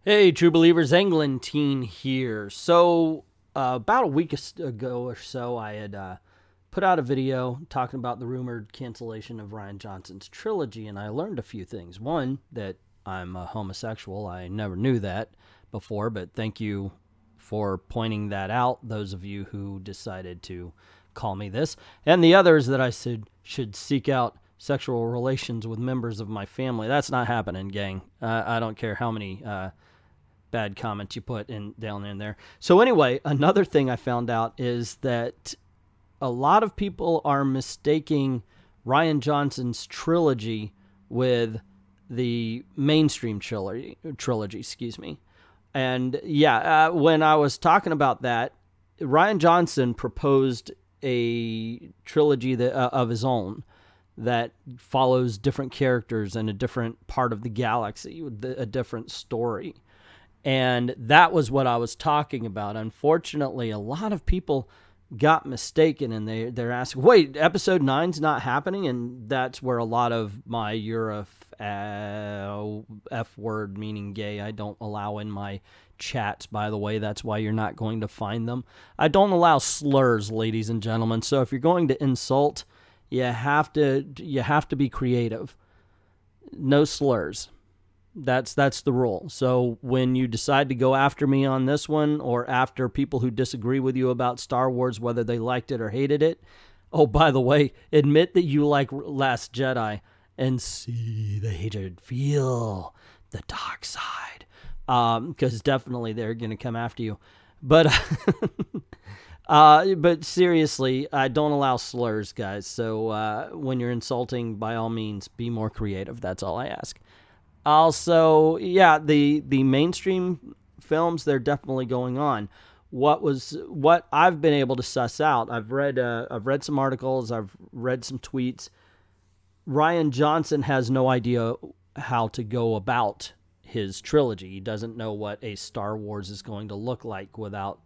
Hey, true believers, Englentine here. So, about a week ago or so, I had put out a video talking about the rumored cancellation of Rian Johnson's trilogy, and I learned a few things. One, that I'm a homosexual. I never knew that before, but thank you for pointing that out, those of you who decided to call me this. And the other is that I should seek out sexual relations with members of my family. That's not happening, gang. I don't care how many bad comments you put in down in there. So anyway, another thing I found out is that a lot of people are mistaking Rian Johnson's trilogy with the mainstream trilogy, excuse me. And yeah, when I was talking about that, Rian Johnson proposed a trilogy of his own that follows different characters in a different part of the galaxy with a different story. And that was what I was talking about. Unfortunately, a lot of people got mistaken, and they're asking, wait, episode 9's not happening? And that's where a lot of my F word, meaning gay, I don't allow in my chats, by the way. That's why you're not going to find them. I don't allow slurs, ladies and gentlemen. So if you're going to insult, you have to be creative. No slurs. That's the rule. So when you decide to go after me on this one, or after people who disagree with you about Star Wars, whether they liked it or hated it, oh, by the way, admit that you like Last Jedi and see the hatred, feel the dark side, because definitely they're going to come after you. But but seriously, I don't allow slurs, guys. So when you're insulting, by all means, be more creative. That's all I ask. Also, yeah, the mainstream films, they're definitely going on. What I've been able to suss out, I've read some articles, I've read some tweets. Rian Johnson has no idea how to go about his trilogy. He doesn't know what a Star Wars is going to look like without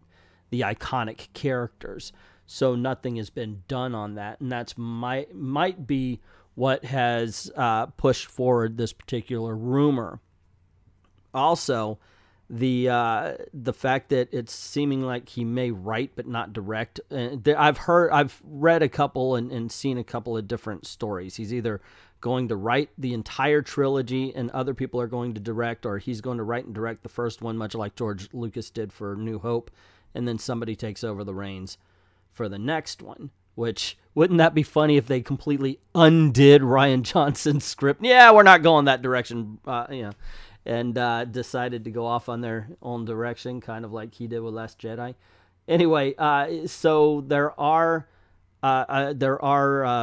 the iconic characters. So nothing has been done on that, and that's might be what has pushed forward this particular rumor. Also, the fact that it's seeming like he may write but not direct. I've read a couple and seen a couple of different stories. He's either going to write the entire trilogy and other people are going to direct, or he's going to write and direct the first one, much like George Lucas did for New Hope, and then somebody takes over the reins for the next one. Which, wouldn't that be funny if they completely undid Rian Johnson's script? Yeah, we're not going that direction, and decided to go off on their own direction, kind of like he did with Last Jedi. Anyway, so there are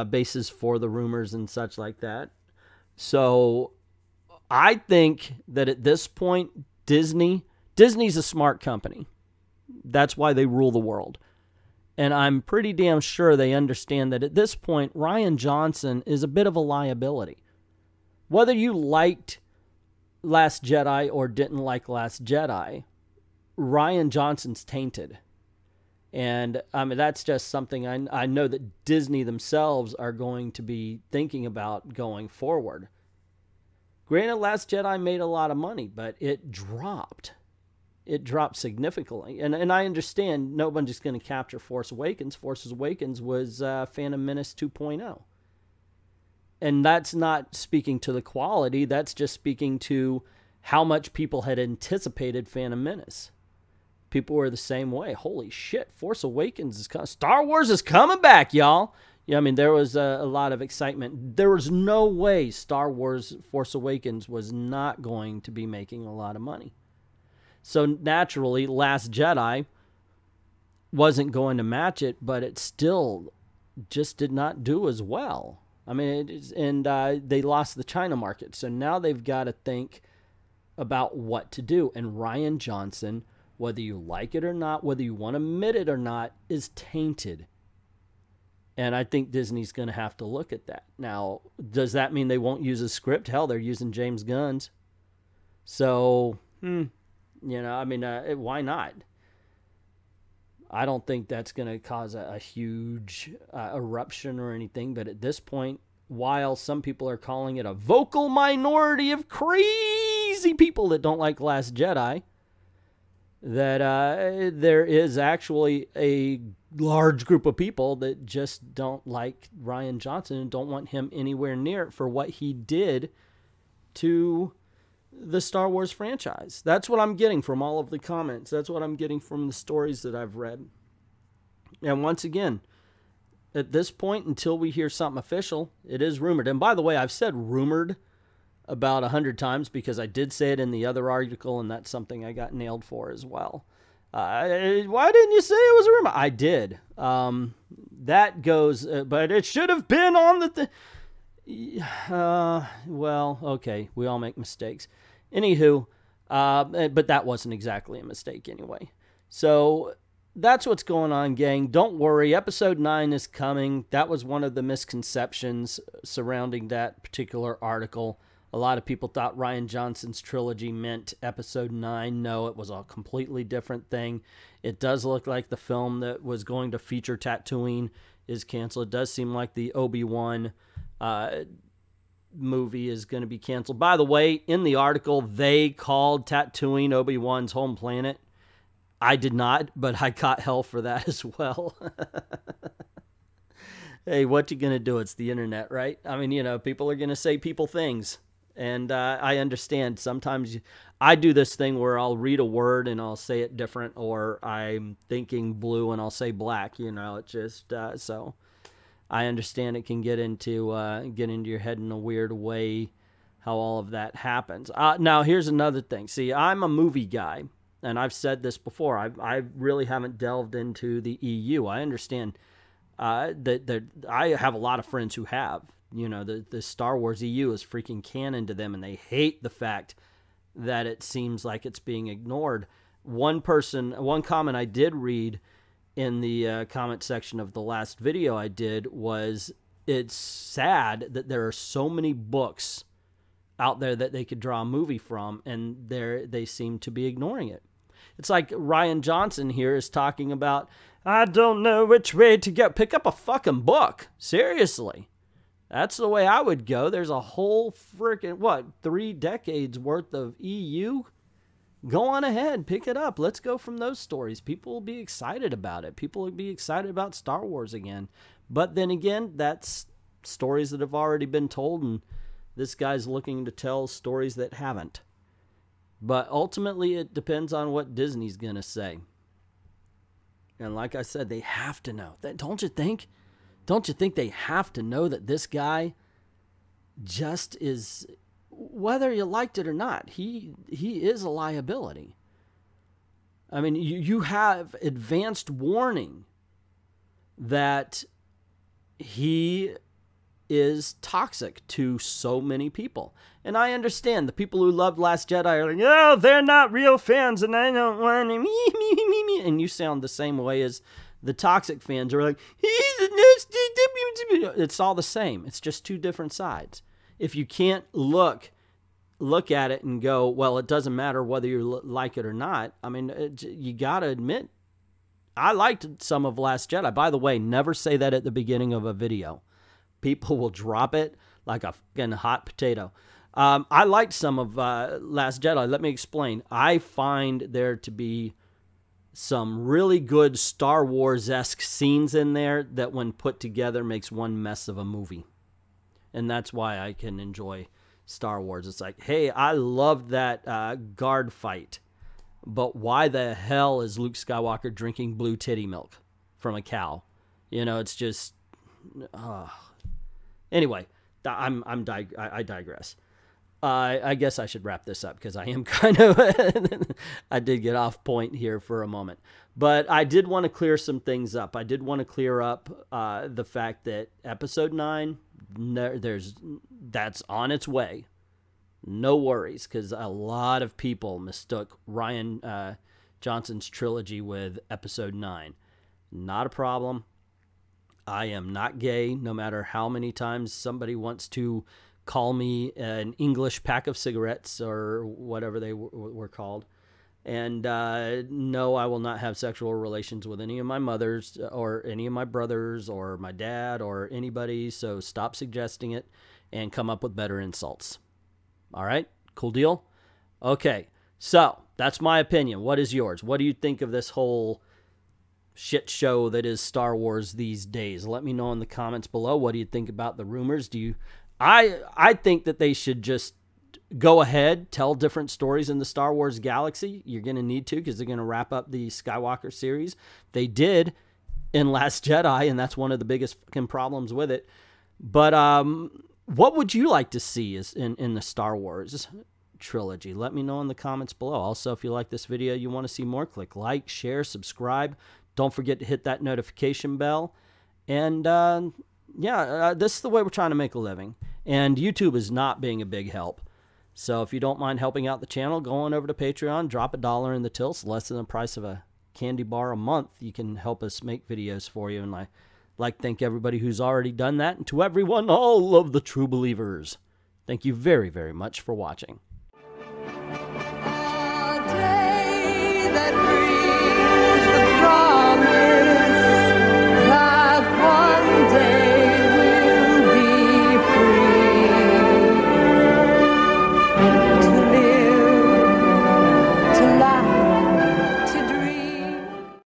bases for the rumors and such like that. So I think that at this point, Disney's a smart company. That's why they rule the world. And I'm pretty damn sure they understand that at this point, Rian Johnson is a bit of a liability. Whether you liked Last Jedi or didn't like Last Jedi, Rian Johnson's tainted. And I mean, that's just something I know that Disney themselves are going to be thinking about going forward. Granted, Last Jedi made a lot of money, but it dropped. It dropped significantly. And I understand nobody's going to capture Force Awakens. Force Awakens was Phantom Menace 2.0. And that's not speaking to the quality. That's just speaking to how much people had anticipated Phantom Menace. People were the same way. Holy shit, Force Awakens is coming. Star Wars is coming back, y'all. Yeah, I mean, there was a lot of excitement. There was no way Star Wars Force Awakens was not going to be making a lot of money. So naturally, Last Jedi wasn't going to match it, but it still just did not do as well. I mean, they lost the China market. So now they've got to think about what to do. And Rian Johnson, whether you like it or not, whether you want to admit it or not, is tainted. And I think Disney's going to have to look at that. Now, does that mean they won't use a script? Hell, they're using James Gunn's. So, I mean, why not? I don't think that's going to cause a huge eruption or anything. But at this point, while some people are calling it a vocal minority of crazy crazy people that don't like Last Jedi, that there is actually a large group of people that just don't like Rian Johnson and don't want him anywhere near it for what he did to the Star Wars franchise. That's what I'm getting from all of the comments. That's what I'm getting from the stories that I've read. And once again, at this point, until we hear something official, it is rumored. And by the way, I've said rumored about 100 times because I did say it in the other article, and that's something I got nailed for as well. Why didn't you say it was a rumor? I did. That goes, but it should have been on the well, okay, we all make mistakes. Anywho, but that wasn't exactly a mistake anyway. So that's what's going on, gang. Don't worry, episode 9 is coming. That was one of the misconceptions surrounding that particular article. A lot of people thought Rian Johnson's trilogy meant episode 9. No, it was a completely different thing. It does look like the film that was going to feature Tatooine is canceled. It does seem like the Obi-Wan movie is going to be canceled. By the way, in the article, they called Tatooine Obi-Wan's home planet. I did not, but I caught hell for that as well. Hey, what you going to do? It's the internet, right? I mean, you know, people are going to say people things. And I understand sometimes I do this thing where I'll read a word and I'll say it different, or I'm thinking blue and I'll say black, you know, it just, so I understand it can get into your head in a weird way, how all of that happens. Now, here's another thing. See, I'm a movie guy, and I've said this before. I really haven't delved into the EU. I understand that I have a lot of friends who have. You know, the Star Wars EU is freaking canon to them, and they hate the fact that it seems like it's being ignored. One comment I did read in the comment section of the last video I did was, it's sad that there are so many books out there that they could draw a movie from, and they seem to be ignoring it. It's like Rian Johnson here is talking about, I don't know which way to go. Pick up a fucking book. Seriously. That's the way I would go. There's a whole freaking, 3 decades worth of EU? Go on ahead. Pick it up. Let's go from those stories. People will be excited about it. People will be excited about Star Wars again. But then again, that's stories that have already been told, and this guy's looking to tell stories that haven't. But ultimately, it depends on what Disney's going to say. And like I said, they have to know. Don't you think? Don't you think they have to know that this guy just is, whether you liked it or not, he is a liability. I mean, you have advanced warning that he is toxic to so many people. And I understand the people who loved Last Jedi are like, oh, they're not real fans and I don't want to me. And you sound the same way as the toxic fans are like, he's a nasty. It's all the same. It's just two different sides. If you can't look at it and go, well, it doesn't matter whether you like it or not. I mean, you got to admit, I liked some of Last Jedi. By the way, never say that at the beginning of a video. People will drop it like a fucking hot potato. I liked some of Last Jedi. Let me explain. I find there to be some really good Star Wars-esque scenes in there that when put together makes one mess of a movie. And that's why I can enjoy Star Wars. It's like, hey, I loved that guard fight, but why the hell is Luke Skywalker drinking blue titty milk from a cow? You know, it's just... Anyway, I digress. I guess I should wrap this up because I am kind of, I did get off point here for a moment. But I did want to clear some things up. I did want to clear up the fact that episode 9, that's on its way. No worries, because a lot of people mistook Rian Johnson's trilogy with episode 9. Not a problem. I am not gay, no matter how many times somebody wants to call me an English pack of cigarettes or whatever they were called. And no, I will not have sexual relations with any of my mothers or any of my brothers or my dad or anybody. So stop suggesting it and come up with better insults. All right, cool deal. Okay, so that's my opinion. What is yours? What do you think of this whole shit show that is Star Wars these days? Let me know in the comments below. What do you think about the rumors? I think that they should just go ahead, tell different stories in the Star Wars galaxy. You're going to need to, because they're going to wrap up the Skywalker series. They did in Last Jedi, and that's one of the biggest fucking problems with it. But what would you like to see in the Star Wars trilogy? Let me know in the comments below. Also, if you like this video, you want to see more, click like, share, subscribe. Don't forget to hit that notification bell. And this is the way we're trying to make a living. And YouTube is not being a big help. So if you don't mind helping out the channel, go on over to Patreon, drop $1 in the till. It's less than the price of a candy bar a month. You can help us make videos for you. And I like to thank everybody who's already done that. And to everyone, all of the true believers, thank you very, very much for watching.